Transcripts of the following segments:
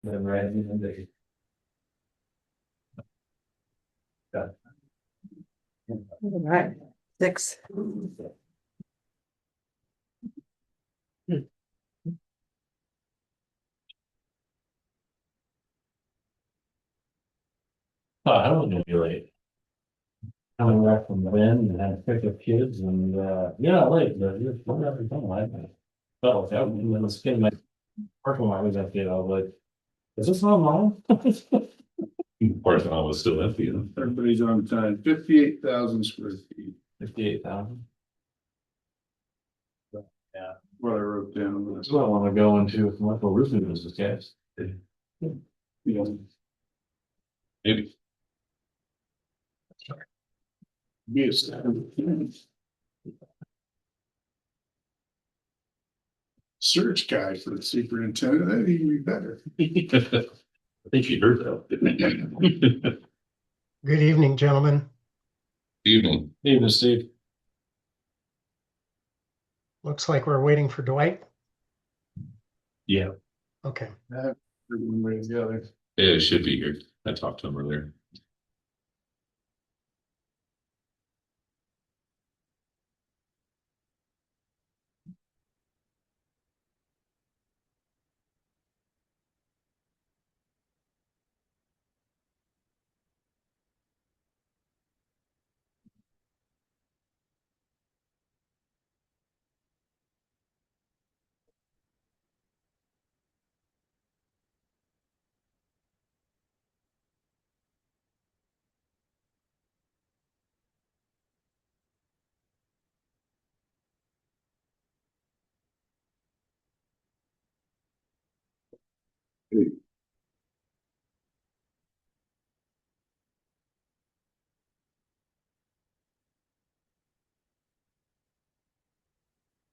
Then right in the. All right, 6. Oh, I don't know, be late. Coming back from Lynn and had to pick up kids and, yeah, late, but you're not every time I felt like that when I was getting my parking lot was empty, I was like, is this not mine? Parking lot was still empty. Everybody's on time, 58,000 square feet, 58,000. yeah, what I wrote down. That's what I want to go into commercial roofing business, guys. Yeah. Maybe. Yes. Search guy for the superintendent, that'd even be better. I think you heard that. Good evening, gentlemen. Evening. Even Steve. Looks like we're waiting for Dwight. Yeah. Okay. Everybody together. Yeah, it should be here. I talked to him earlier.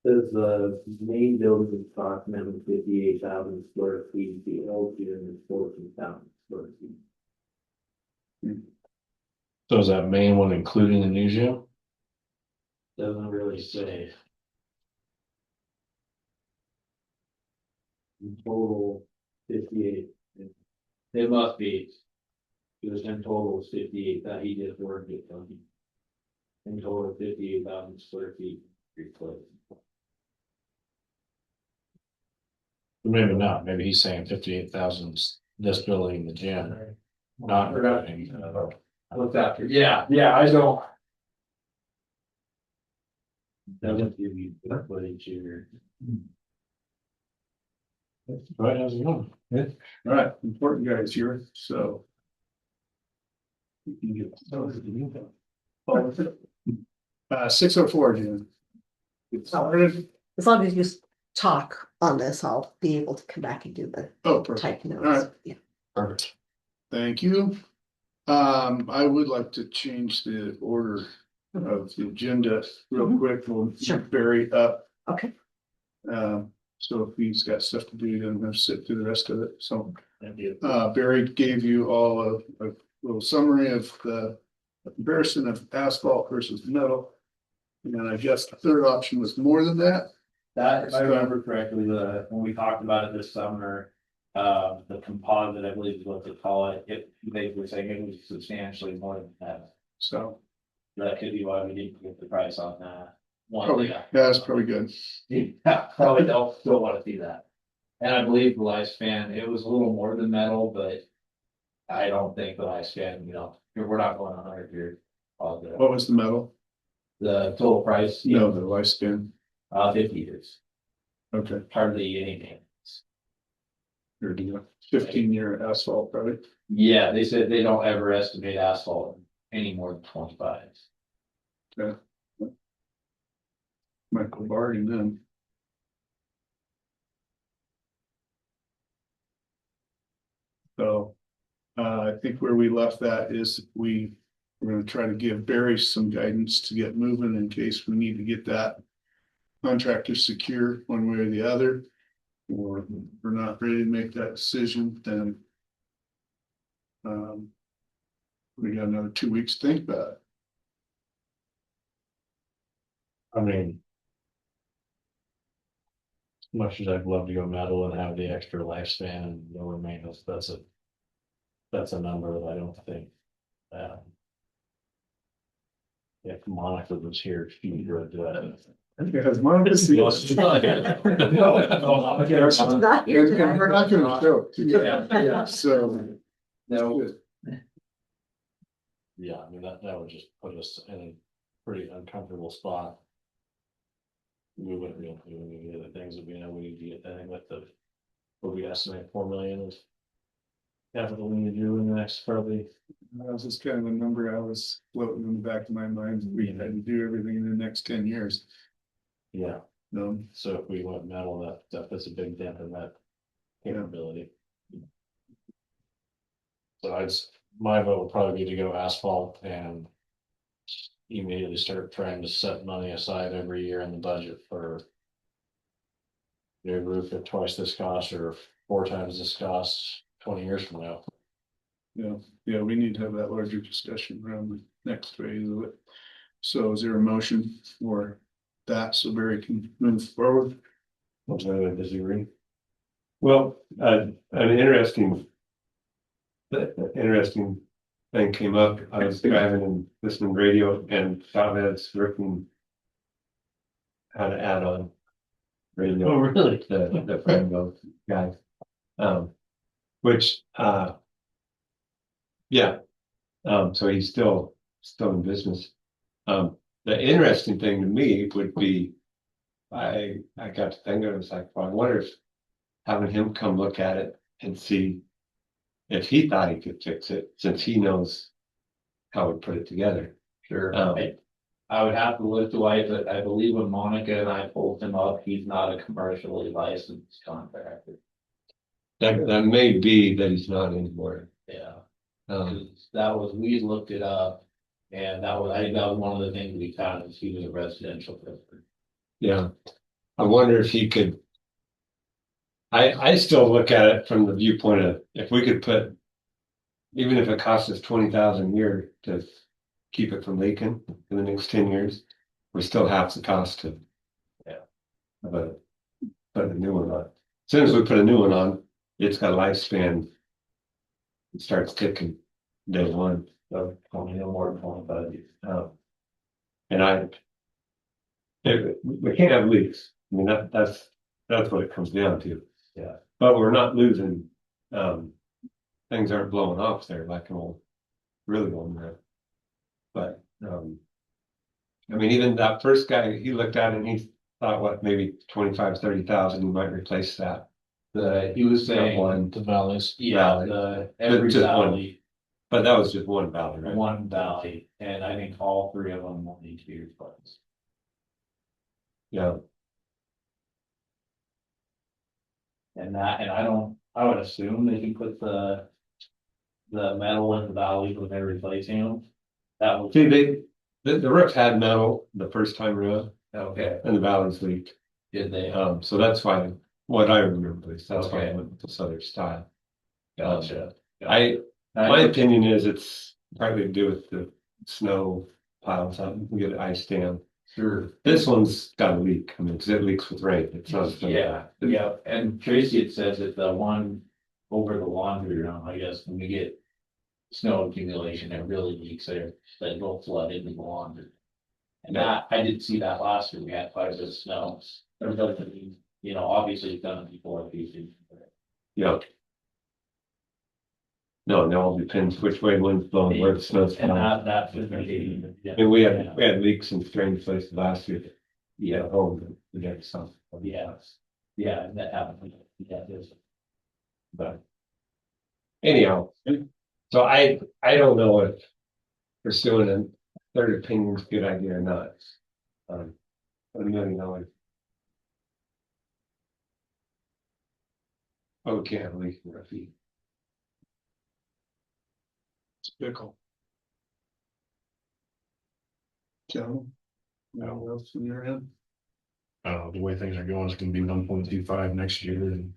Says the main building is approximately 58,000 square feet, the old gym is 14,000 square feet. So is that main one including the new gym? Doesn't really say. In total, 58. It must be. It was in total 58 that he just worked it from. In total, 58,000 square feet replaced. Maybe not, maybe he's saying 58,000 this building, the gym. Not regarding. I looked after, yeah, I don't. Doesn't give you the footage here. Right, how's it going? All right, important guys here, so. You can get. 6:04, Jim. It's started. As long as you talk on this, I'll be able to come back and do the Oh, perfect. type notes. All right. Yeah. Perfect. Thank you. I would like to change the order of the agenda real quick. We'll Sure. Barry up. Okay. So if he's got stuff to do, then we'll sit through the rest of it. So Barry gave you all a little summary of the comparison of asphalt versus metal. And then I guess the third option was more than that. That, if I remember correctly, when we talked about it this summer, the composite, I believe is what they call it, they were saying it was substantially more than that. So That could be why we didn't get the price on that. probably, yeah, that's probably good. Yeah, probably don't still want to see that. And I believe the lifespan, it was a little more than metal, but I don't think the lifespan, we're not going 100 years. What was the metal? The total price, No, the lifespan. 50 years, Okay, hardly anything. 15-year asphalt, probably. Yeah, they said they don't ever estimate asphalt any more than 25. Okay. Michael Bargain then. So, I think where we left that is we're gonna try to give Barry some guidance to get moving in case we need to get that contractor secure one way or the other. Or if we're not ready to make that decision, then we got another 2 weeks to think about it. I mean, much as I'd love to go metal and have the extra lifespan and lower maintenance, that's a number that I don't think. Um, if Monica was here, she would, Because Monica's the. She's not here And we're not gonna show. Yeah. So. No. Yeah, I mean, that would just put us in a pretty uncomfortable spot. We wouldn't be able to do any of the things that we know we need to get, I think with the, what we estimate 4 million is. Capital we need to do in the next probably, That was just kind of a number I was floating in the back of my mind. We had to do everything in the next 10 years. yeah, No, so if we went metal, that puts a big dent in that capability. So my vote would probably be to go asphalt and. Immediately start trying to set money aside every year in the budget for. New roof at twice this cost or 4 times this cost 20 years from now. yeah, we need to have that larger discussion around the next phase of it. So is there a motion for that so Barry can move forward? Which I would disagree. Well, an interesting thing came up. I was driving and listening to radio and Chavez working how to add on radio. Oh, really? The friend of guys. Which yeah. So he's still in business. The interesting thing to me would be I got to think of it, it's like, well, I wonder if having him come look at it and see if he thought he could fix it, since he knows how to put it together. Sure. Um, I would have to look Dwight, but I believe when Monica and I pulled him up, he's not a commercially licensed contractor. That may be that he's not anymore. Yeah. Um, 'Cause that was, we looked it up. And I think that was one of the things we found is he was a residential builder. yeah. I wonder if he could. I still look at it from the viewpoint of if we could put, even if it costs us 20,000 a year to keep it from leaking in the next 10 years, we still have the cost to. Yeah. But put a new one on. As soon as we put a new one on, it's got a lifespan. It starts ticking day one. So 20, no more than 25 years. And we can't have leaks. I mean, that's what it comes down to. Yeah. But we're not losing, things aren't blowing off there like an old, really old man. But, I mean, even that first guy, he looked at it and he thought, what, maybe 25-30,000, he might replace that. He was That saying, one, The valleys. yeah, valley. every Just one. valley, but that was just one valley, right? one valley, and I think all 3 of them will need to be replaced. Yeah, And I would assume they can put the metal in the valley when they're replacing them. That would, see, the roof had metal the first time around okay, and the valleys leaked. did they? So that's why, what I remember is that's why I Okay. went with this other style. Gotcha. My opinion is it's probably to do with the snow piles up, we get an ice dam. Sure. This one's got a leak, I mean, because it leaks with rain, it's not. Yeah, yeah, and Tracy had said that the one over the laundry room, I guess, when we get snow accumulation, it really leaks there, that it'll flood into the laundry. And that, I did see that last year, we had quite a bit of snow, there's nothing, obviously it's done before. Yeah. No, it all depends which way wind's blowing, where the snow's And coming. that should be. And we had leaks in strange places last year. Yeah, we got some. Yeah, yeah, and that happened, yeah, there's. But anyhow, so I don't know if pursuing a third opinion is a good idea or not. $1 million. Oh, we can't have a leak in our feet. It's pickle. Joe? No else in your head? The way things are going, it's gonna be 1.25 next year and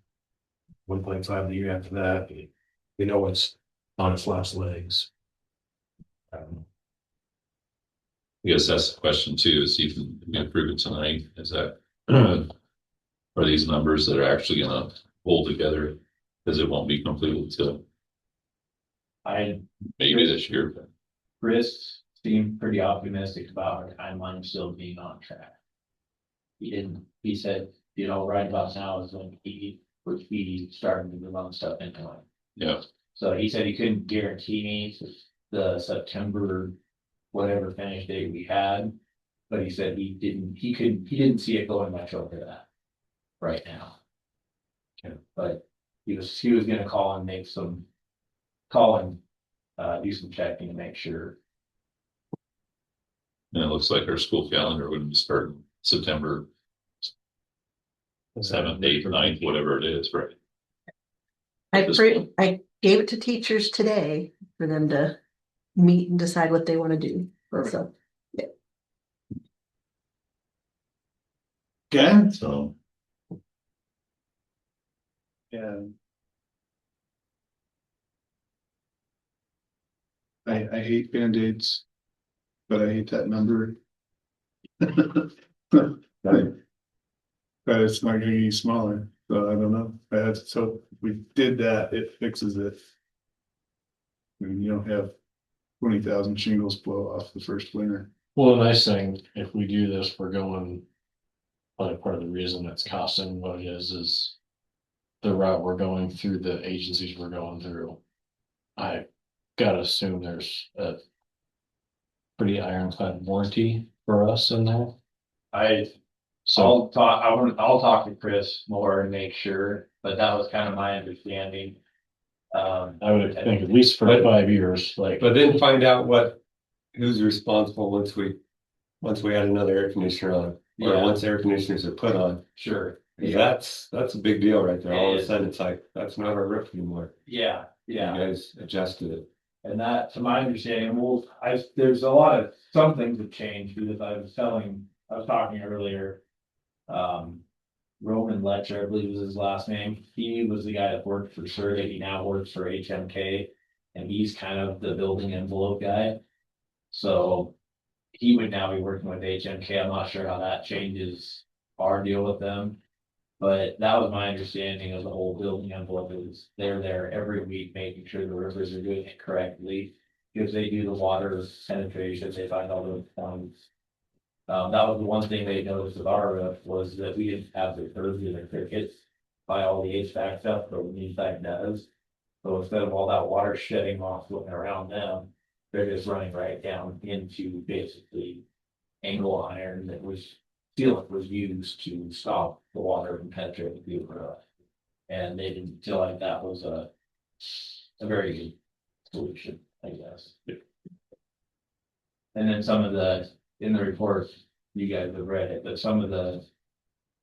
1.5 the year after that. We know it's on its last legs. I guess that's the question too, is if we approve it tonight, is that are these numbers that are actually gonna hold together? Cause it won't be completed till I, maybe this year. Chris seemed pretty optimistic about our timeline still being on track. He said, right about now is when he would be starting to move on stuff into it. Yeah, So he said he couldn't guarantee me the September, whatever finish date we had. But he said he didn't see it going much over that right now. Okay. But he was gonna do some checking to make sure. and it looks like our school calendar would be starting September 7th, 8th, 9th, whatever it is, right? I gave it to teachers today for them to meet and decide what they want to do. So, Okay, So, yeah. I hate Band-Aids, but I hate that number. But it's not gonna get any smaller, so I don't know, so if we did that, it fixes it. And you don't have 20,000 shingles blow off the first winter. Well, the nice thing, if we do this, we're going. Probably part of the reason it's costing what it is the route we're going through, the agencies we're going through. I gotta assume there's a pretty ironclad warranty for us in there. So I'll talk to Chris more and make sure, but that was kind of my understanding. I would think at least for 5 years, like. But then find out who's responsible once we add another air conditioner on, or Yeah. once air conditioners are put on. Sure. 'Cause that's a big deal right there. All of It a is. sudden, it's like, that's not our roof anymore. Yeah, You guys adjusted it. And that, to my understanding, there's some things have changed because I was talking earlier. Roman Letcher, I believe was his last name. He was the guy that worked for Surrey. He now works for HMK. And he's kind of the building envelope guy. So he would now be working with HMK. I'm not sure how that changes our deal with them. But that was my understanding of the whole building envelope is they're there every week, making sure the rivers are doing it correctly. Because they do the water penetration, they find all those points. That was the one thing they noticed with our roof was that we didn't have the curves or the crickets by all the HVAC stuff, but the HVAC does. So instead of all that water shedding off looking around them, they're just running right down into basically angle iron sealant was used to stop the water from penetrating the roof. And they didn't feel like that was a very good solution, I guess. And then in the report, you guys have read it, but some of the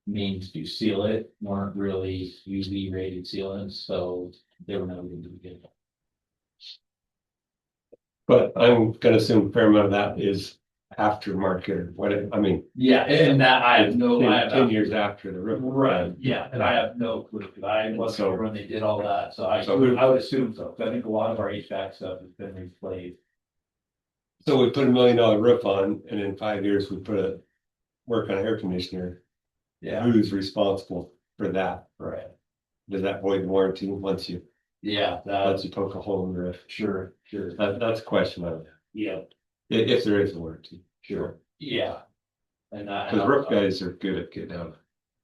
means to seal it weren't really UV rated sealants, so they were no good to begin with. But I'm gonna assume a fair amount of that is aftermarket, Yeah, and that I have 10 years after the roof. Right, yeah, and I have no clue, because I wasn't over when they did all that, so I So- would assume so, 'cause I think a lot of our HVAC stuff has been replaced. So we put $1 million roof on, and in 5 years, we work on air conditioner. Yeah, Who's responsible for that? right, Does that void warranty once you yeah, that, poke a hole in the roof? sure, That's a question I would have. yeah, If there is a warranty. sure, yeah. And that. Because roof guys are good at getting out.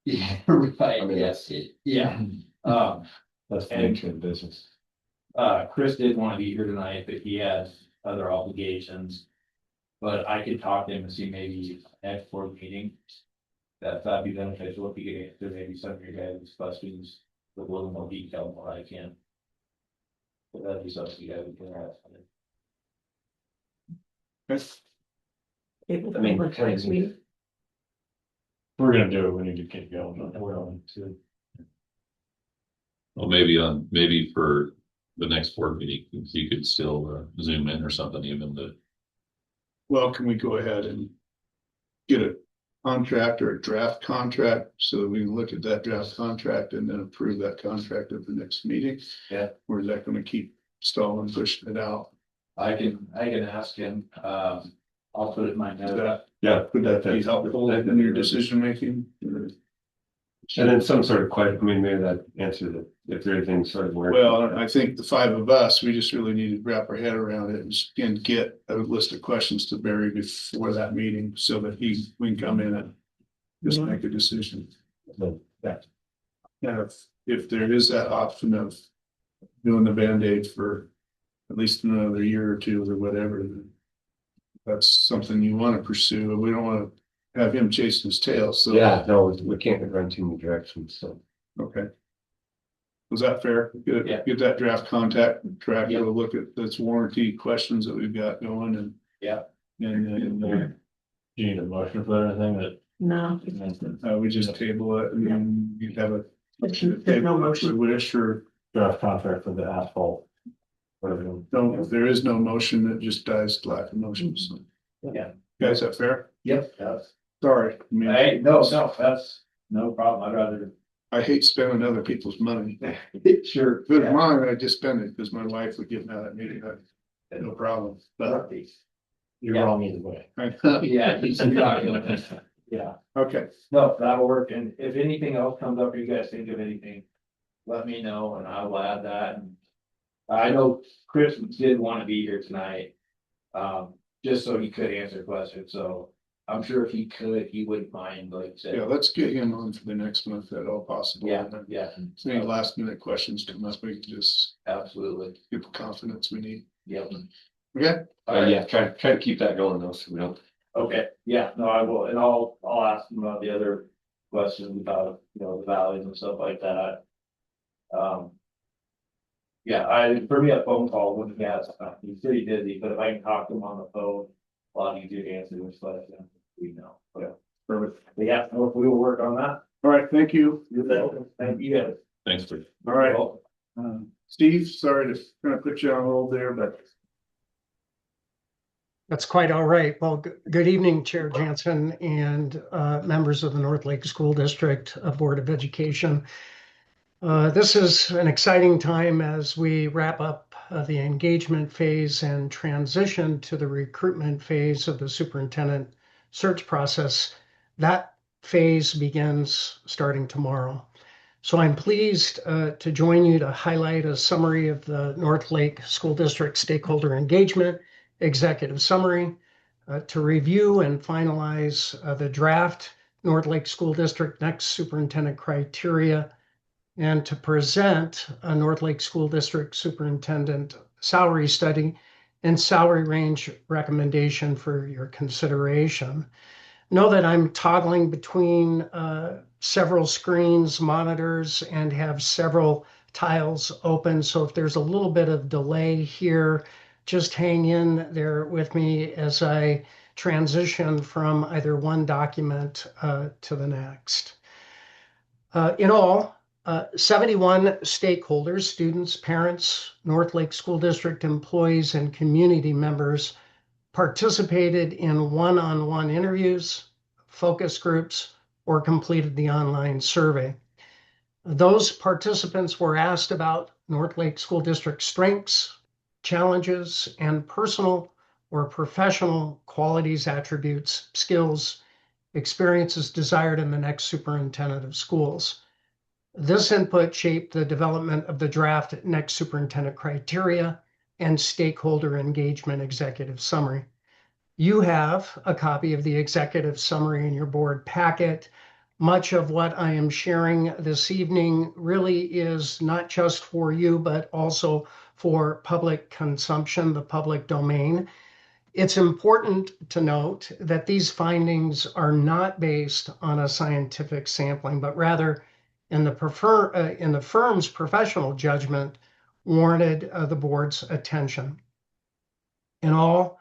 Yeah, right, I mean, yes, yeah, That's the And- nature of the business. Chris did want to be here tonight, but he has other obligations. But I could talk to him and see maybe next board meeting. That'd be beneficial if you could answer maybe some of your guys' questions with a little more detail than what I can. But that'd be something you guys can ask. it I mean, will next meeting. If we're gonna do it, we need to get going. well, maybe for the next board meeting, you could still zoom in or something even to. Well, can we go ahead and get a contract or a draft contract so that we can look at that draft contract and then approve that contract at the next meeting? Yeah. Or is that gonna keep stalling, pushing it out? I can ask him, I'll put it in my Is note. that, Yeah, put that be helpful in your decision making? And then some sort of question, I mean, maybe that answers it, if there anything sort of where. Well, I think the five of us, we just really need to wrap our head around it and get a list of questions to Barry before that meeting so that we can come in and just make a decision. Yeah. And if there is that option of doing the Band-Aid for at least another year or two or whatever, then that's something you want to pursue. We don't want to have him chasing his tail, so. Yeah, no, we can't run too many directions, so. Okay. Was that fair? Yeah. Get that draft contact, track, Yeah. a look at this warranty questions that we've got going and. Yeah. And Do you need a motion for anything that? No, we just table it and then you have a. there's no motion. Wish or, Draft contract for the asphalt. Whatever. no, if there is no motion, it just dies lack of motion, so. Yeah. Guys, that fair? Yep, that's, Sorry, I mean, hey, no, that's no problem. I'd rather. I hate spending other people's money. Sure. If it was mine, I'd just spend it because my wife would get mad at me, no problem, but. You're Yeah. wrong either way. Yeah, he's not. Yeah, Okay, no, that'll work. And if anything else comes up, or you guys think of anything, let me know and I will add that. And I know Chris did want to be here tonight. Just so he could answer questions. So I'm sure if he could, he wouldn't mind, like I said. yeah, let's get him on for the next month at all possible. Yeah, yeah, If any last minute questions come up, we can just absolutely. get the confidence we need. Yep. Okay, Yeah, try to keep that going though, so we don't. Okay, yeah, no, I will, and I'll ask him about the other questions about, the valleys and stuff like that. Yeah, for me, a phone call wouldn't get, he's pretty busy, but if I can talk to him on the phone, a lot easier to answer this question, but, perfect. but yeah, we will work on that. All right, thank you. You're welcome. Thank you guys. Thanks for. All right, Steve, sorry to kind of put you on hold there, but That's quite all right. Well, good evening, Chair Jansen and members of the North Lake School District Board of Education. This is an exciting time as we wrap up the engagement phase and transition to the recruitment phase of the superintendent search process. That phase begins starting tomorrow. So I'm pleased to join you to highlight a summary of the North Lake School District stakeholder engagement executive summary, to review and finalize the draft North Lake School District next superintendent criteria, and to present a North Lake School District superintendent salary study and salary range recommendation for your consideration. Know that I'm toggling between several screens, monitors, and have several tiles open. So if there's a little bit of delay here, just hang in there with me as I transition from either one document to the next. In all, 71 stakeholders, students, parents, North Lake School District employees, and community members participated in one-on-one interviews, focus groups, or completed the online survey. Those participants were asked about North Lake School District strengths, challenges, and personal or professional qualities, attributes, skills, experiences desired in the next superintendent of schools. This input shaped the development of the draft next superintendent criteria and stakeholder engagement executive summary. You have a copy of the executive summary in your board packet. Much of what I am sharing this evening really is not just for you, but also for public consumption, the public domain. It's important to note that these findings are not based on a scientific sampling, but rather in the firm's professional judgment warranted the board's attention. In all,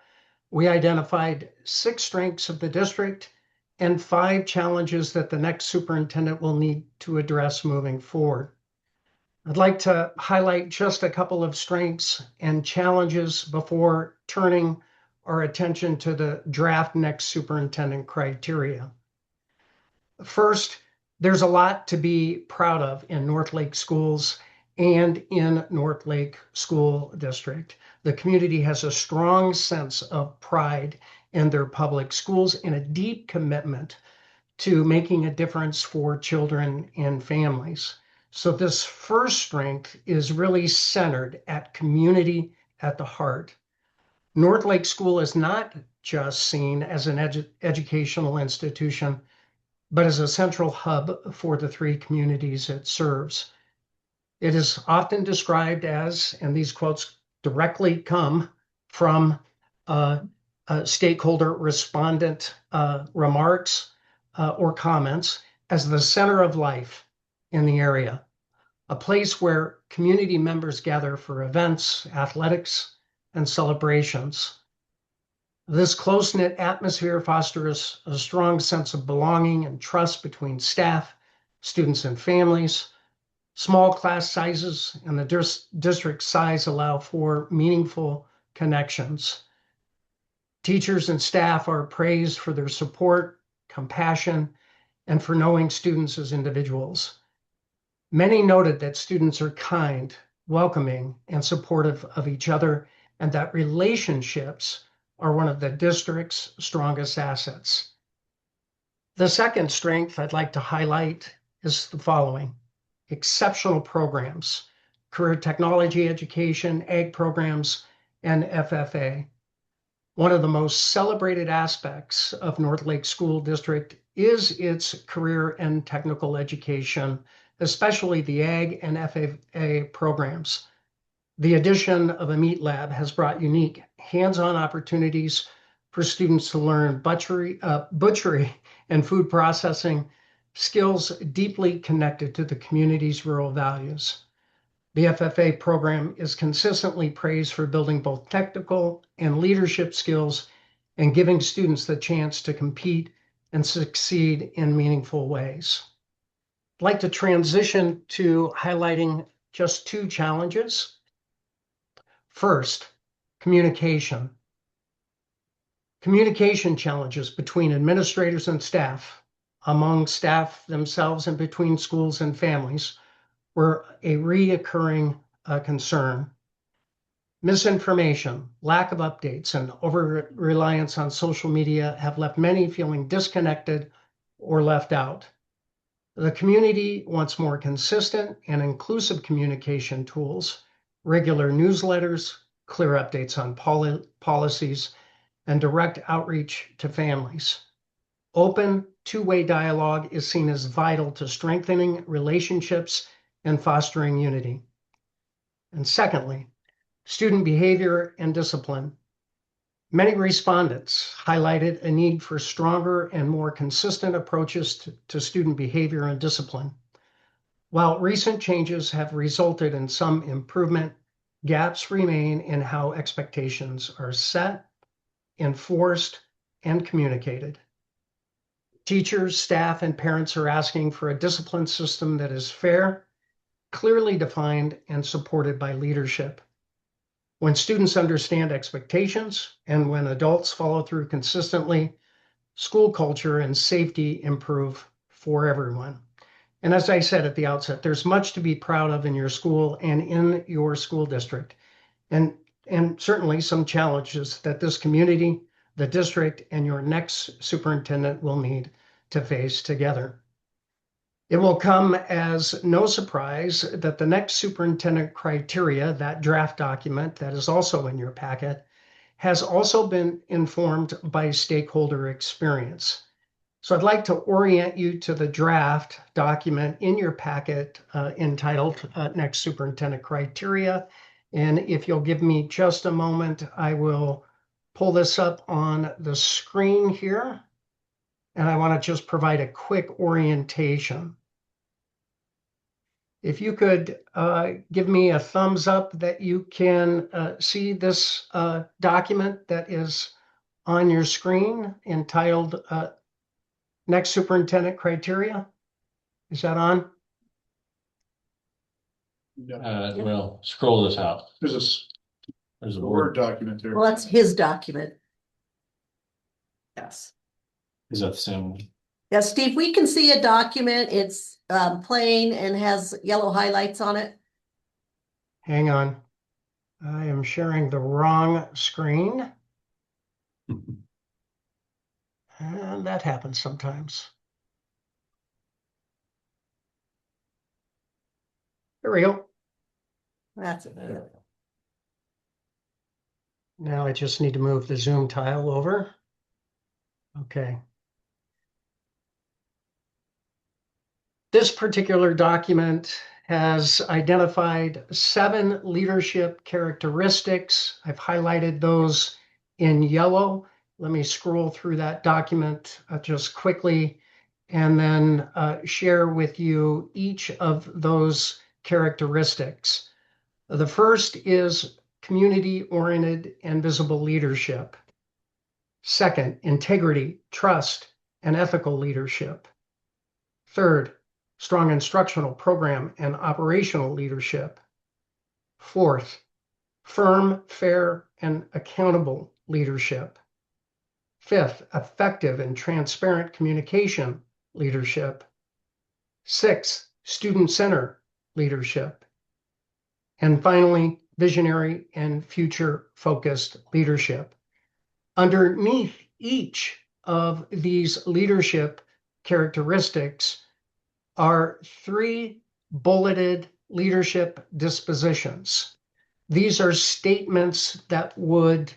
we identified 6 strengths of the district and 5 challenges that the next superintendent will need to address moving forward. I'd like to highlight just a couple of strengths and challenges before turning our attention to the draft next superintendent criteria. First, there's a lot to be proud of in North Lake Schools and in North Lake School District. The community has a strong sense of pride in their public schools and a deep commitment to making a difference for children and families. So this first strength is really centered at community at the heart. North Lake School is not just seen as an educational institution, but as a central hub for the three communities it serves. It is often described as, and these quotes directly come from stakeholder respondent remarks or comments, as the center of life in the area, a place where community members gather for events, athletics, and celebrations. This close-knit atmosphere fosters a strong sense of belonging and trust between staff, students, and families. Small class sizes and the district size allow for meaningful connections. Teachers and staff are praised for their support, compassion, and for knowing students as individuals. Many noted that students are kind, welcoming, and supportive of each other, and that relationships are one of the district's strongest assets. The second strength I'd like to highlight is the following: exceptional programs, career technology education, ag programs, and FFA. One of the most celebrated aspects of North Lake School District is its career and technical education, especially the ag and FFA programs. The addition of a meat lab has brought unique hands-on opportunities for students to learn butchery and food processing, skills deeply connected to the community's rural values. The FFA program is consistently praised for building both technical and leadership skills and giving students the chance to compete and succeed in meaningful ways. I'd like to transition to highlighting just two challenges. First, communication. Communication challenges between administrators and staff, among staff themselves, and between schools and families were a reoccurring concern. Misinformation, lack of updates, and over-reliance on social media have left many feeling disconnected or left out. The community wants more consistent and inclusive communication tools, regular newsletters, clear updates on policies, and direct outreach to families. Open, two-way dialogue is seen as vital to strengthening relationships and fostering unity. And secondly, student behavior and discipline. Many respondents highlighted a need for stronger and more consistent approaches to student behavior and discipline. While recent changes have resulted in some improvement, gaps remain in how expectations are set, enforced, and communicated. Teachers, staff, and parents are asking for a discipline system that is fair, clearly defined, and supported by leadership. When students understand expectations and when adults follow through consistently, school culture and safety improve for everyone. And as I said at the outset, there's much to be proud of in your school and in your school district, and certainly some challenges that this community, the district, and your next superintendent will need to face together. It will come as no surprise that the next superintendent criteria, that draft document that is also in your packet, has also been informed by stakeholder experience. So I'd like to orient you to the draft document in your packet entitled Next Superintendent Criteria. And if you'll give me just a moment, I will pull this up on the screen here. And I want to just provide a quick orientation. If you could give me a thumbs up that you can see this document that is on your screen entitled Next Superintendent Criteria. Is that on? Well, scroll this out. There's There's a a Word word. document there. Well, that's his document. Yes. Is that the same one? Yeah, Steve, we can see a document. It's plain and has yellow highlights on it. Hang on. I am sharing the wrong screen. And that happens sometimes. There we go. That's it. Now I just need to move the Zoom tile over. Okay. This particular document has identified 7 leadership characteristics. I've highlighted those in yellow. Let me scroll through that document just quickly and then share with you each of those characteristics. The first is community-oriented and visible leadership. Second, integrity, trust, and ethical leadership. Third, strong instructional program and operational leadership. Fourth, firm, fair, and accountable leadership. Fifth, effective and transparent communication leadership. Sixth, student-centered leadership. And finally, visionary and future-focused leadership. Underneath each of these leadership characteristics are 3 bulleted leadership dispositions. These are statements that would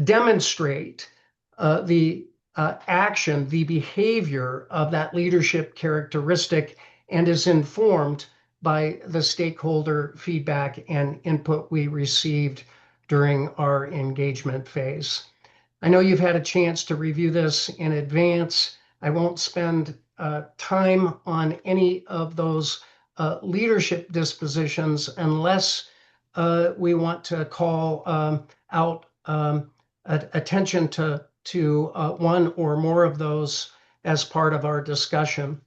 demonstrate the action, the behavior of that leadership characteristic, and is informed by the stakeholder feedback and input we received during our engagement phase. I know you've had a chance to review this in advance. I won't spend time on any of those leadership dispositions unless we want to call out attention to one or more of those as part of our discussion.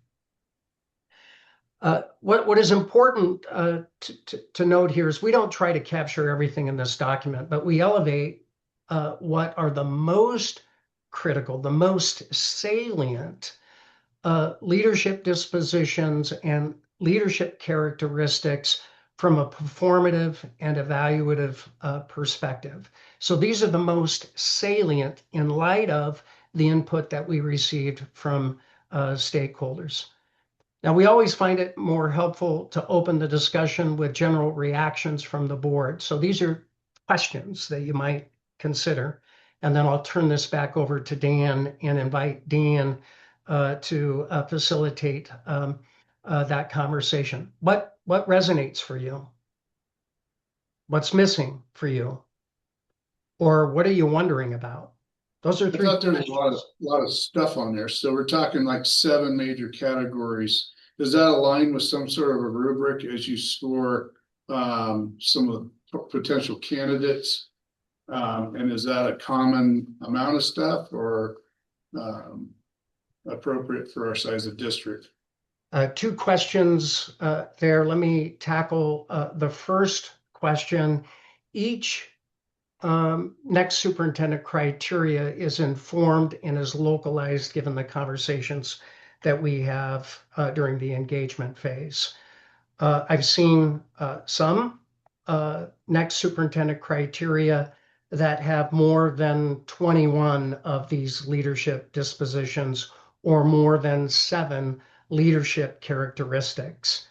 What is important to note here is we don't try to capture everything in this document, but we elevate what are the most critical, the most salient leadership dispositions and leadership characteristics from a performative and evaluative perspective. So these are the most salient in light of the input that we received from stakeholders. Now, we always find it more helpful to open the discussion with general reactions from the board. So these are questions that you might consider. And then I'll turn this back over to Dan and invite Dan to facilitate that conversation. What resonates for you? What's missing for you? Or what are you wondering about? Those are I 3 thought there was a lot of stuff on there. So we're talking like 7 major categories. Does that align with some sort of a rubric as you score some of the potential candidates? And is that a common amount of stuff or appropriate for our size of district? 2 questions there. Let me tackle the first question. Each next superintendent criteria is informed and is localized given the conversations that we have during the engagement phase. I've seen some next superintendent criteria that have more than 21 of these leadership dispositions or more than 7 leadership characteristics.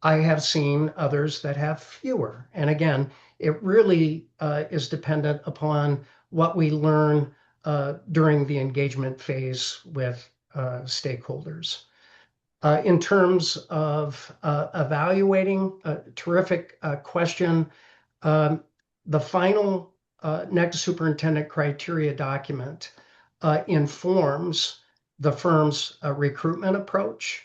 I have seen others that have fewer. And again, it really is dependent upon what we learn during the engagement phase with stakeholders. In terms of evaluating, a terrific question. The final next superintendent criteria document informs the firm's recruitment approach,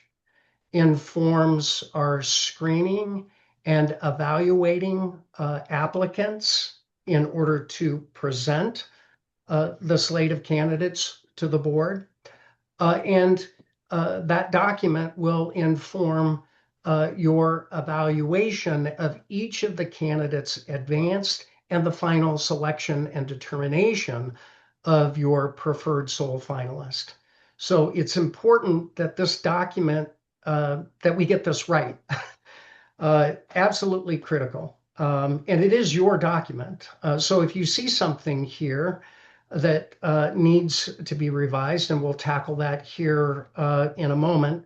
informs our screening and evaluating applicants in order to present the slate of candidates to the board. And that document will inform your evaluation of each of the candidates advanced and the final selection and determination of your preferred sole finalist. So it's important that this document, that we get this right. Absolutely critical. And it is your document. So if you see something here that needs to be revised, and we'll tackle that here in a moment,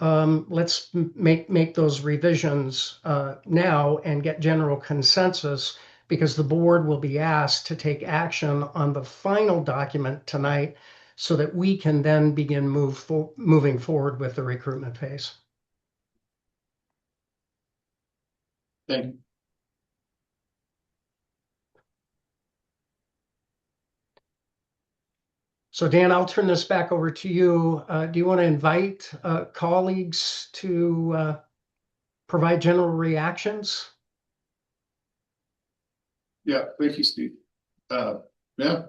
let's make those revisions now and get general consensus, because the board will be asked to take action on the final document tonight so that we can then begin moving forward with the recruitment phase. Thank you. So Dan, I'll turn this back over to you. Do you want to invite colleagues to provide general reactions? Yeah, thank you, Steve. Yeah,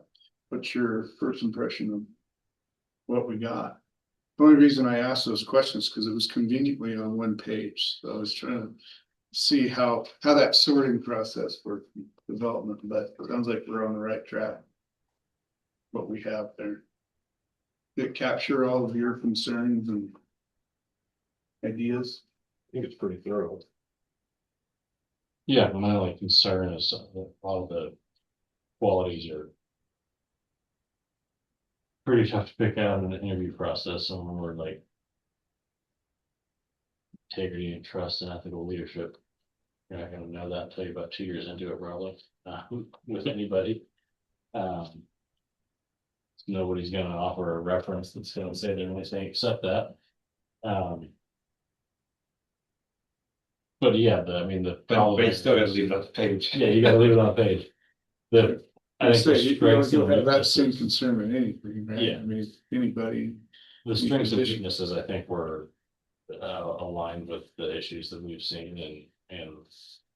what's your first impression of what we got? The only reason I asked those questions because it was conveniently on one page. So I was trying to see how that sorting process for development, but it sounds like we're on the right track. What we have there. Did it capture all of your concerns and ideas? I think it's pretty thorough. Yeah, my only concern is a lot of the qualities are pretty tough to pick out in the interview process. Some of them were like integrity and trust and ethical leadership. You're not gonna know that until you're about 2 years into it, probably, with anybody. Nobody's gonna offer a reference that's gonna say they're only saying except that. But yeah, I mean, But you still gotta leave it on the page. Yeah, you gotta leave it on the page. I think the You strengths don't and have that same weaknesses, concern in anything, right? Yeah. I mean, anybody. the strengths and position. weaknesses, I think were aligned with the issues that we've seen and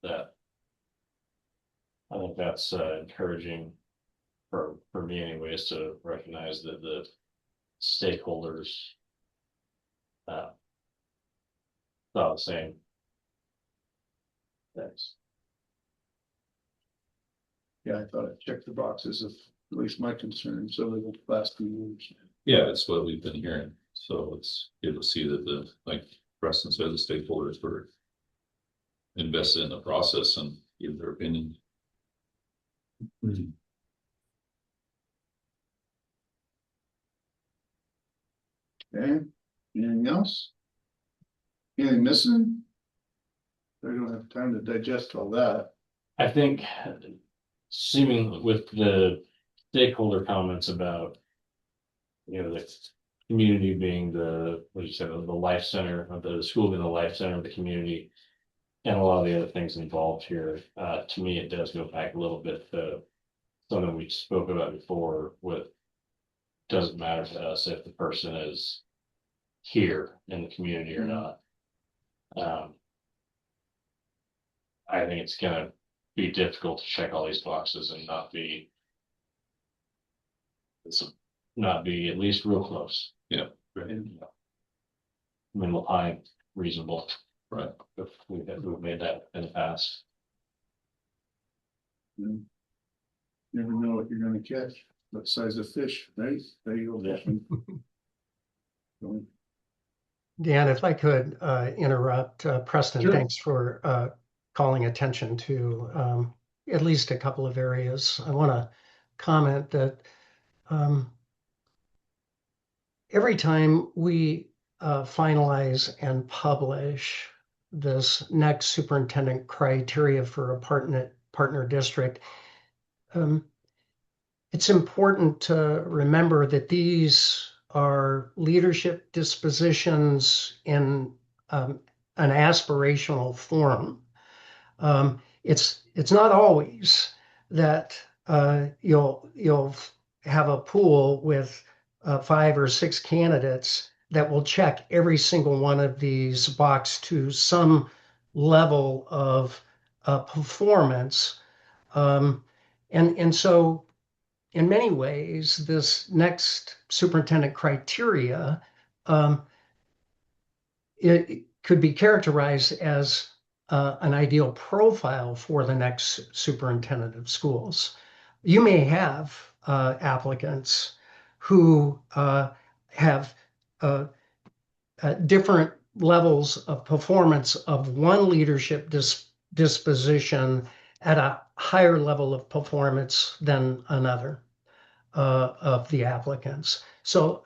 that. I think that's encouraging for me anyways, to recognize that the stakeholders thought the same. Thanks. Yeah, I thought I checked the boxes of at least my concerns over the last few years. Yeah, it's what we've been hearing. So it's good to see that like Preston said, the stakeholders were invested in the process and give their opinion. Okay, anything else? Anything missing? I don't have time to digest all that. I think seeming with the stakeholder comments about, the community being what you said, the life center of the school being the life center of the community, and a lot of the other things involved here, to me, it does go back a little bit to something we spoke about before with, doesn't matter to us if the person is here in the community or not. I think it's gonna be difficult to check all these boxes and not be at least real close. Yeah. Right. Minimal high, reasonable. Right. If we've made that in the past. You never know what you're gonna catch, what size of fish, right? There you go. fishing. Dan, if I could interrupt, Preston, Sure. thanks for calling attention to at least a couple of areas. I want to comment that every time we finalize and publish this next superintendent criteria for a partner district, it's important to remember that these are leadership dispositions in an aspirational form. It's not always that you'll have a pool with 5 or 6 candidates that will check every single one of these boxes to some level of performance. And so in many ways, this next superintendent criteria, it could be characterized as an ideal profile for the next superintendent of schools. You may have applicants who have different levels of performance of one leadership disposition at a higher level of performance than another of the applicants. So,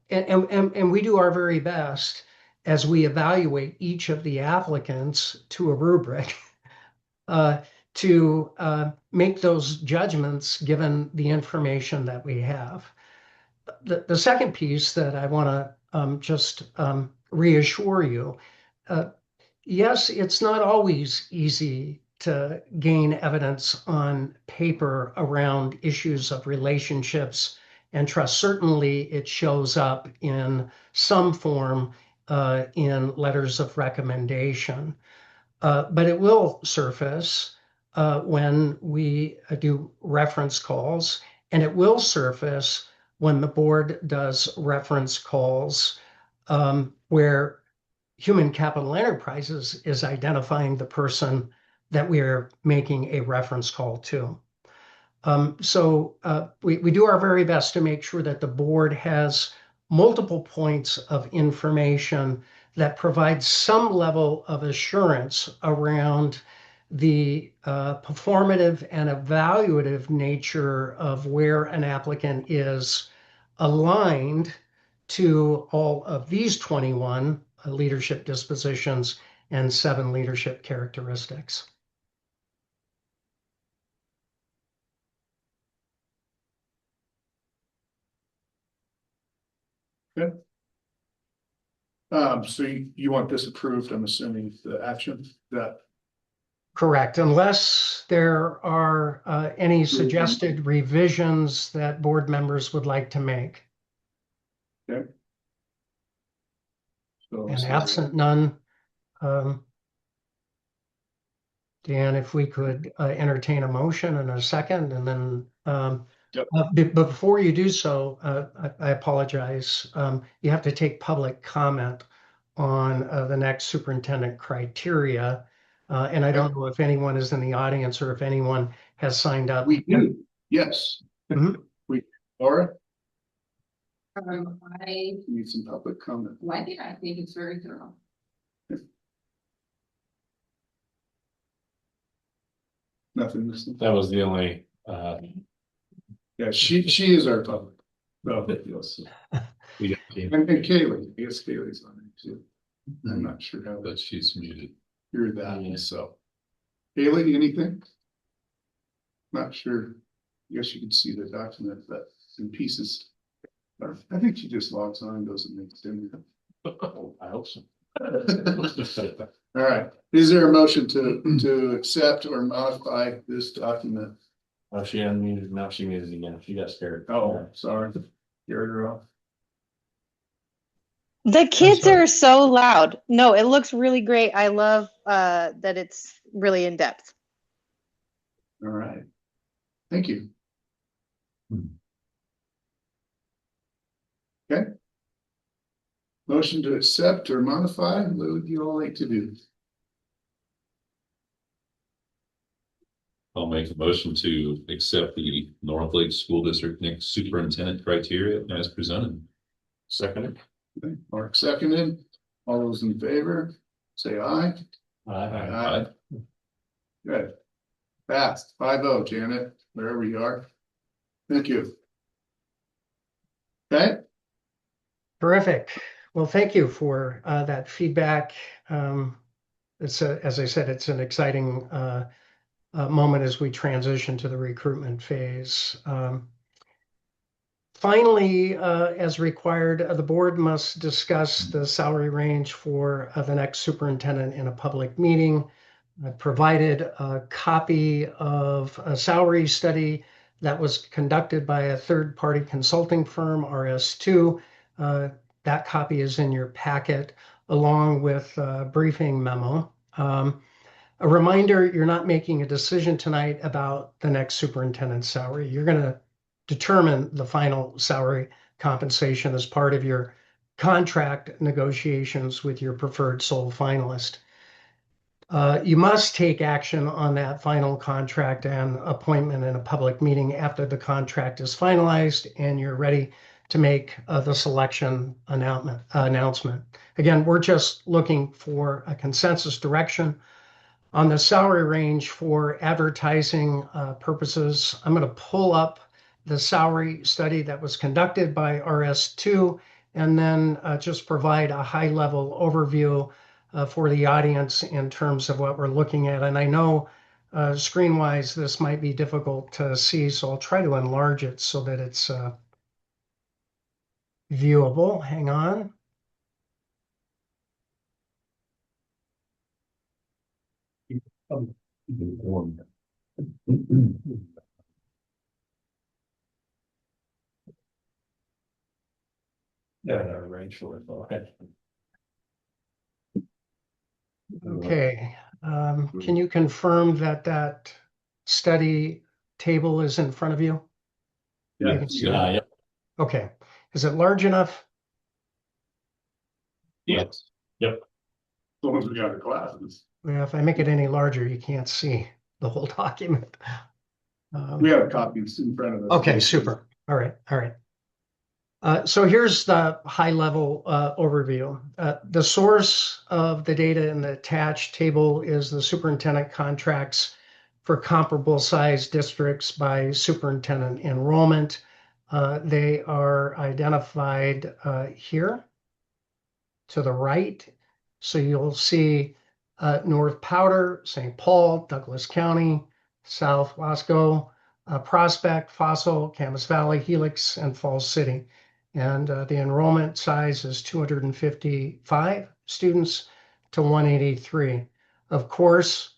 and we do our very best as we evaluate each of the applicants to a rubric, uh, to make those judgments given the information that we have. The second piece that I want to just reassure you, yes, it's not always easy to gain evidence on paper around issues of relationships and trust. Certainly, it shows up in some form in letters of recommendation. But it will surface when we do reference calls, and it will surface when the board does reference calls where Human Capital Enterprises is identifying the person that we're making a reference call to. So we do our very best to make sure that the board has multiple points of information that provides some level of assurance around the performative and evaluative nature of where an applicant is aligned to all of these 21 leadership dispositions and 7 leadership characteristics. So you want this approved, I'm assuming, the action that, Correct, unless there are any suggested revisions that board members would like to make. okay? So, And absent none, Dan, if we could entertain a motion and a second, and then Yep. Before you do so, I apologize. You have to take public comment on the next superintendent criteria. And I don't know if anyone is in the audience or if anyone has signed up. we do, yes. Mhm. Laura, I need some public comment. like it. I think it's very thorough. Nothing missing. That was the only, Yeah, she is our public. Well, we got and Kaylee, I guess Kaylee's on it too. I'm not sure how But she's muted. hear that, Yeah. so. Kaylee, anything? Not sure. I guess you can see the document, but in pieces. I think she just logs on and goes and makes dinner. I hope so. All right, is there a motion to accept or modify this document? Oh, she unmuted, now she muted again, she got scared. Oh, sorry, carried her off. The kids sorry. are so loud. No, it looks really great. I love that it's really in depth. All right, thank you. Okay. Motion to accept or modify, what would you all like to do? I'll make a motion to accept the North Lake School District next superintendent criteria as presented. Second. Okay, Mark seconded, all those in favor, say aye. Aye. Good. Fast, 5-0, Janet, wherever you are. Thank you. Okay, Terrific. Well, thank you for that feedback. As I said, it's an exciting moment as we transition to the recruitment phase. Finally, as required, the board must discuss the salary range for the next superintendent in a public meeting. I provided a copy of a salary study that was conducted by a third-party consulting firm, RS2. That copy is in your packet, along with a briefing memo. A reminder, you're not making a decision tonight about the next superintendent's salary. You're going to determine the final salary compensation as part of your contract negotiations with your preferred sole finalist. You must take action on that final contract and appointment in a public meeting after the contract is finalized and you're ready to make the selection announcement. Again, we're just looking for a consensus direction on the salary range for advertising purposes. I'm going to pull up the salary study that was conducted by RS2 and then just provide a high-level overview for the audience in terms of what we're looking at. And I know screen-wise, this might be difficult to see, so I'll try to enlarge it so that it's viewable. Hang on. Yeah, range for it. Okay. Okay, can you confirm that that study table is in front of you? You can see that? Yep. Okay, is it large enough? Yes. Yep. As long as we got our glasses. Well, if I make it any larger, you can't see the whole document. We have copies in front of us. Okay, super. All right, all right. So here's the high-level overview. The source of the data in the attached table is the superintendent contracts for comparable size districts by superintendent enrollment. They are identified here to the right. So you'll see North Powder, St. Paul, Douglas County, South Wasco, Prospect, Fossil, Camas Valley, Helix, and Falls City. And the enrollment size is 255 students to 183. Of course,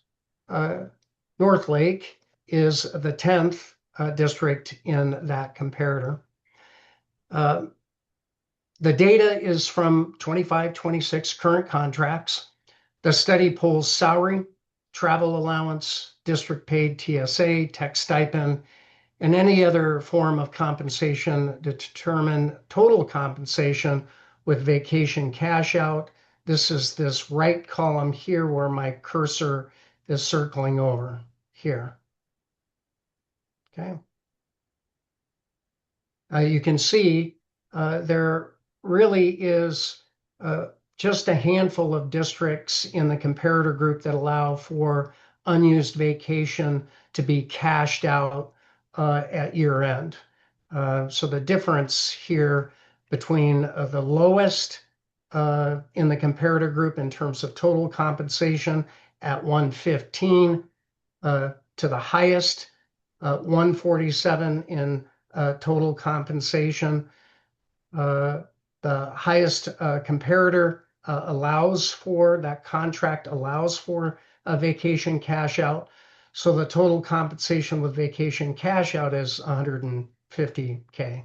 North Lake is the 10th district in that comparator. The data is from 25-26 current contracts. The study pulls salary, travel allowance, district paid TSA, tech stipend, and any other form of compensation to determine total compensation with vacation cash out. This is this right column here where my cursor is circling over here. Okay. You can see there really is just a handful of districts in the comparator group that allow for unused vacation to be cashed out at year end. So the difference here between the lowest in the comparator group in terms of total compensation at 115 to the highest 147 in total compensation. The highest comparator allows for, that contract allows for a vacation cash out. So the total compensation with vacation cash out is 150K.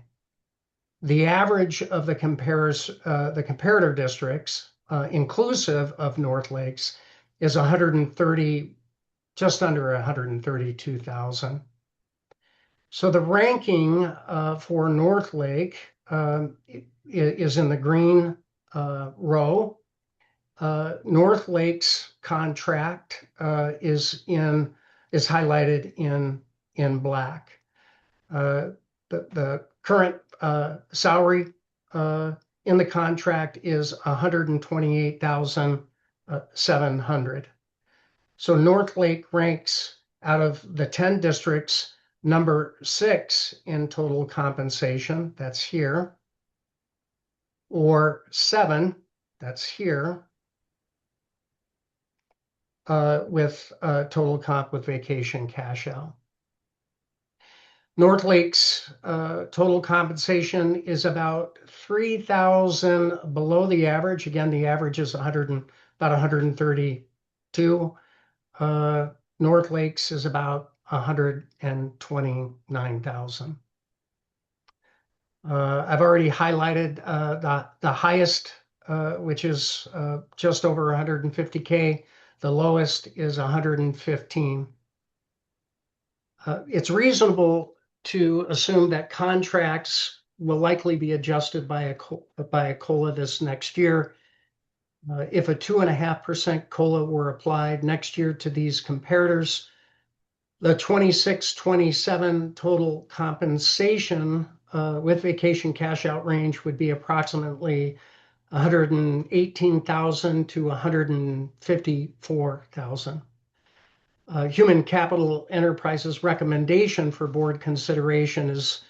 The average of the comparator districts, inclusive of North Lakes, is 130, just under 132,000. So the ranking for North Lake is in the green row. North Lake's contract is highlighted in black. The current salary in the contract is 128,700. So North Lake ranks out of the 10 districts number 6 in total compensation, that's here, or 7, that's here, with total comp with vacation cash out. North Lake's total compensation is about 3,000 below the average. Again, the average is about 132. North Lakes is about 129,000. I've already highlighted the highest, which is just over 150K. The lowest is 115. It's reasonable to assume that contracts will likely be adjusted by a COLA this next year. If a 2.5% COLA were applied next year to these comparators, the 26-27 total compensation with vacation cash out range would be approximately 118,000 to 154,000. Human Capital Enterprises recommendation for board consideration is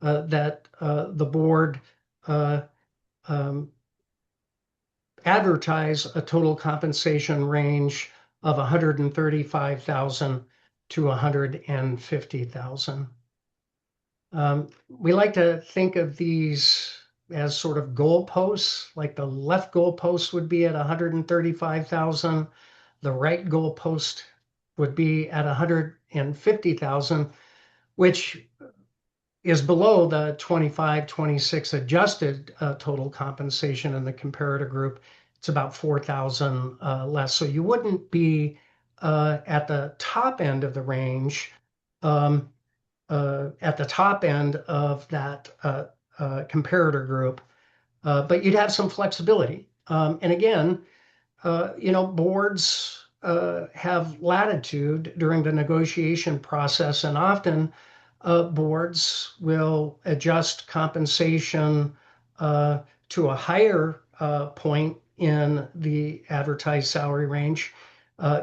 that the board advertise a total compensation range of 135,000 to 150,000. We like to think of these as sort of goalposts, like the left goalpost would be at 135,000, the right goalpost would be at 150,000, which is below the 25, 26 adjusted total compensation in the comparator group. It's about 4,000 less. So you wouldn't be at the top end of the range, at the top end of that comparator group, but you'd have some flexibility. And again, boards have latitude during the negotiation process, and often boards will adjust compensation to a higher point in the advertised salary range,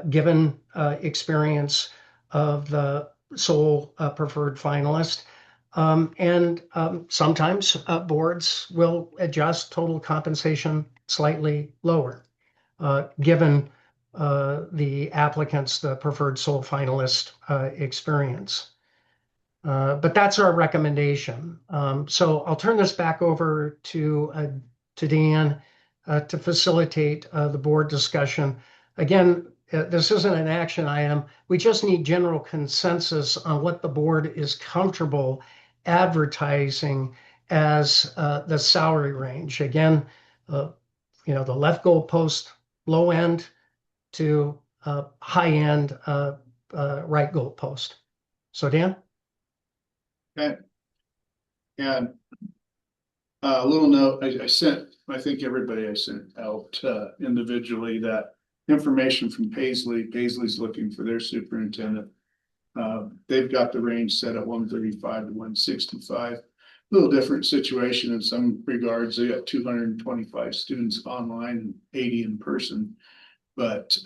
given experience of the sole preferred finalist. And sometimes boards will adjust total compensation slightly lower, given the applicant's, the preferred sole finalist experience. But that's our recommendation. So I'll turn this back over to Dan to facilitate the board discussion. Again, this isn't an action item. We just need general consensus on what the board is comfortable advertising as the salary range. Again, the left goalpost, low end to high end, right goalpost. So Dan? Okay. And a little note, I sent out individually that information from Paisley. Paisley's looking for their superintendent. They've got the range set at 135 to 165. A little different situation in some regards. They got 225 students online and 80 in person. But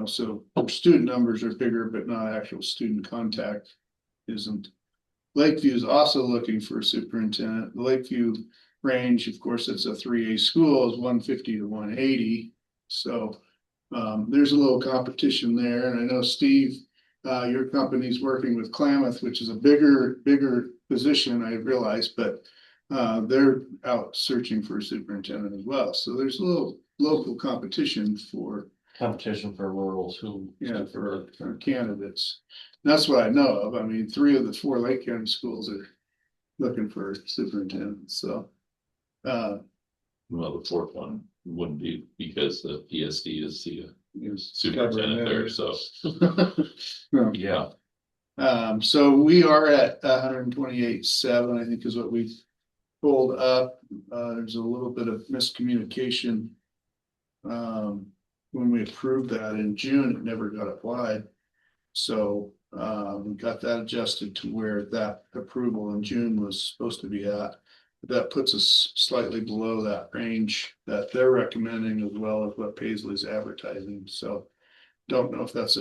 so student numbers are bigger, but not actual student contact isn't. Lakeview is also looking for a superintendent. The Lakeview range, of course, it's a 3A school, is 150 to 180. So there's a little competition there. And I know, Steve, your company's working with Klamath, which is a bigger position, I realize, but they're out searching for a superintendent as well. So there's a little local competition for rurals who. Yeah, for candidates. That's what I know of. I mean, 3 of the 4 Lake County schools are looking for superintendents, so. Well, the 4th one wouldn't be because the PSD is the superintendent there, so. Yeah. So we are at 128.7, I think is what we pulled up. There's a little bit of miscommunication. When we approved that in June, it never got applied. So we got that adjusted to where that approval in June was supposed to be at. That puts us slightly below that range that they're recommending, as well as what Paisley's advertising. So don't know if that's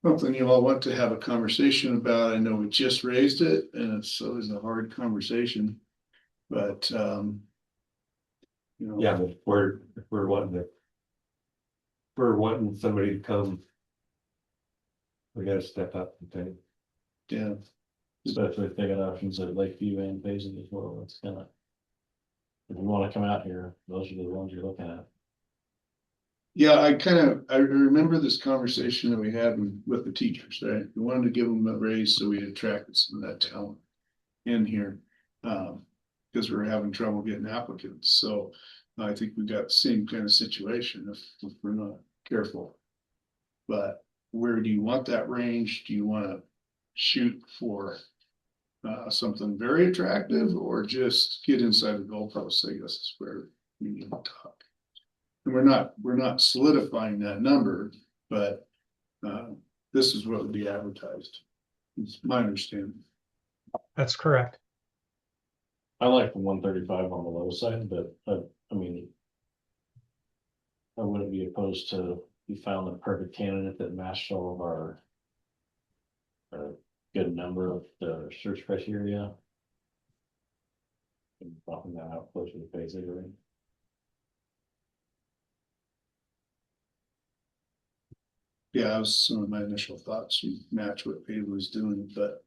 something you all want to have a conversation about. I know we just raised it, and it's always a hard conversation, but Yeah, but we're wanting somebody to come. We gotta step up and think. yeah. Especially if they got options at Lakeview and Paisley as well. It's kind of. If you want to come out here, those are the ones you're looking at. Yeah, I remember this conversation that we had with the teachers, right? We wanted to give them a raise, so we attracted some of that talent in here. Because we were having trouble getting applicants. So I think we got the same kind of situation if we're not careful. But where do you want that range? Do you want to shoot for something very attractive, or just get inside the goalposts? I guess is where we need to talk. And we're not solidifying that number, but this is what would be advertised. It's my understanding. That's correct. I like the 135 on the low side, but I mean, I wouldn't be opposed to we found the perfect candidate that matched all of our good number of the search criteria. Bumping that out closer to phase 8, right? Yeah, that was some of my initial thoughts. You match what Dave was doing, but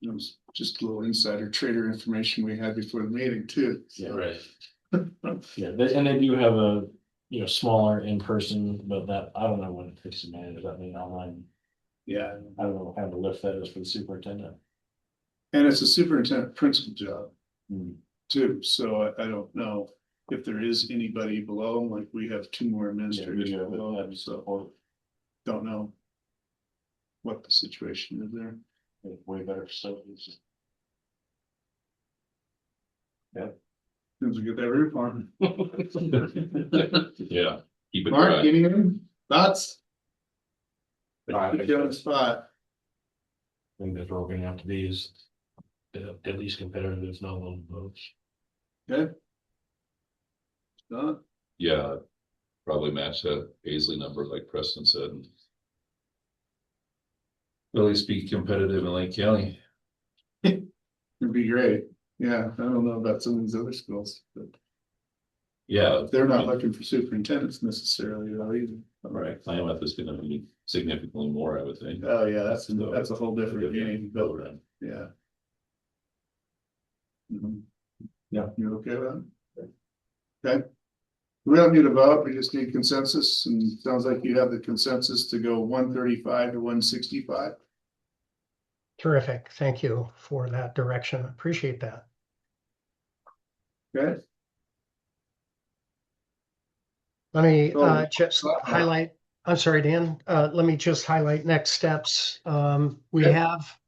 it was just a little insider trader information we had before the meeting too. Yeah, Right. yeah, and they do have a, smaller in person, but that, I don't know when it takes to manage, does that mean online? Yeah, I don't know how to lift that is for the superintendent. and it's a superintendent principal job Hmm. too, so I don't know if there is anybody below him, like we have 2 more Yeah, administrators we do have below that him, so support, don't know what the situation is there. way better facilities. As we get that roof on. Yeah, keep it Mark, dry. any thoughts? I Put you on the spot. think that we're gonna have to be is at least competitive, if not one of those. Okay. Done. Yeah, probably match that Paisley number like Preston said. At least be competitive in Lake County. It'd be great. Yeah, I don't know about some of these other schools, but Yeah, they're not looking for superintendents necessarily though either. right. Klamath is gonna be significantly more, I would think. Oh, yeah, that's a whole different game, but Program. yeah. Mhm. Yeah. You okay with that? Okay. We don't need a vote, we just need consensus, and it sounds like you have the consensus to go 135 to 165. Terrific. Thank you for that direction. Appreciate that. Okay. Let me So- just highlight, I'm sorry, Dan, let me just highlight next steps. We Okay. have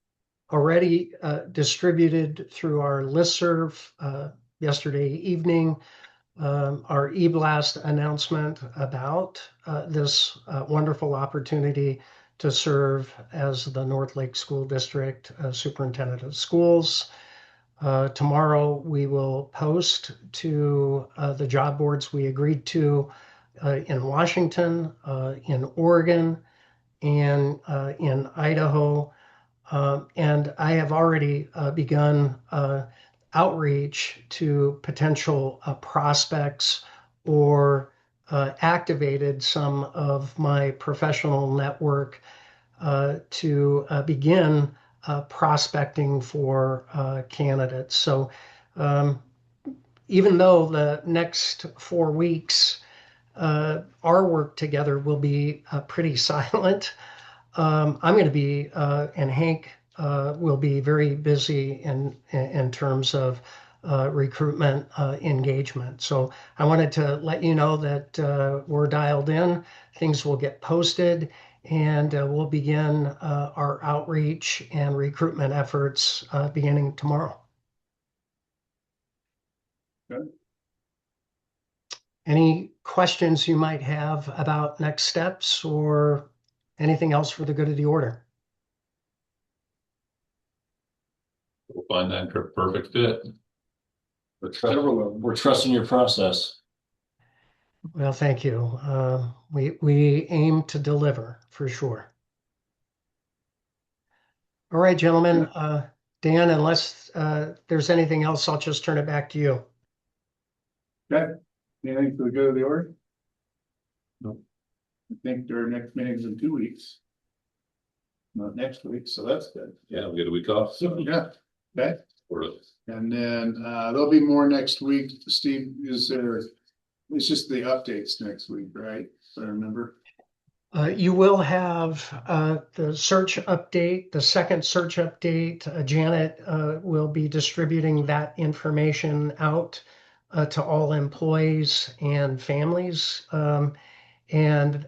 already distributed through our listserv yesterday evening our e-blast announcement about this wonderful opportunity to serve as the North Lake School District Superintendent of Schools. Tomorrow, we will post to the job boards we agreed to in Washington, in Oregon, and in Idaho. And I have already begun outreach to potential prospects or activated some of my professional network to begin prospecting for candidates. So even though the next 4 weeks, our work together will be pretty silent, I'm going to be, and Hank will be very busy in terms of recruitment engagement. So I wanted to let you know that we're dialed in. Things will get posted, and we'll begin our outreach and recruitment efforts beginning tomorrow. Good. Any questions you might have about next steps or anything else for the good of the order? We'll find that perfect fit. We're trusting your process. Well, thank you. We aim to deliver for sure. All right, gentlemen. Dan, unless there's anything else, I'll just turn it back to you. Okay, anything for the good of the order? No. I think our next meeting's in 2 weeks. Not next week, so that's good. Yeah, we get a week off. So, yeah, okay. Sort of. And then there'll be more next week. Steve, is there, it's just the updates next week, right? If I remember. You will have the search update, the second search update. Janet will be distributing that information out to all employees and families. And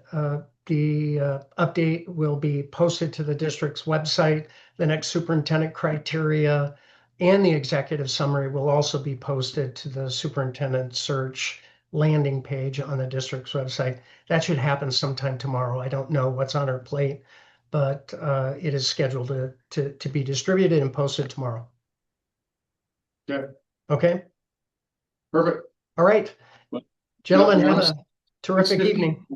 the update will be posted to the district's website. The next superintendent criteria and the executive summary will also be posted to the superintendent search landing page on the district's website. That should happen sometime tomorrow. I don't know what's on our plate, but it is scheduled to be distributed and posted tomorrow. Okay. Okay. Perfect. All right. Gentlemen, have a terrific evening.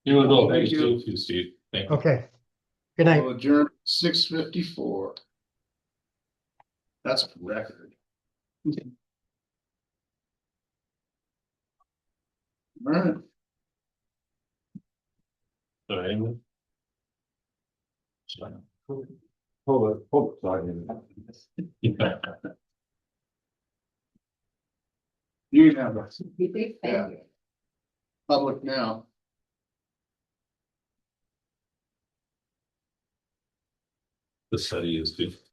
You would go, Thank you. Thank you, Steve. Thank you. Okay. Good night. We'll adjourn 6:54. That's a record. All right. So anyway. Hold on. Yeah. You have a Big Yeah. fan. public now. The study is good.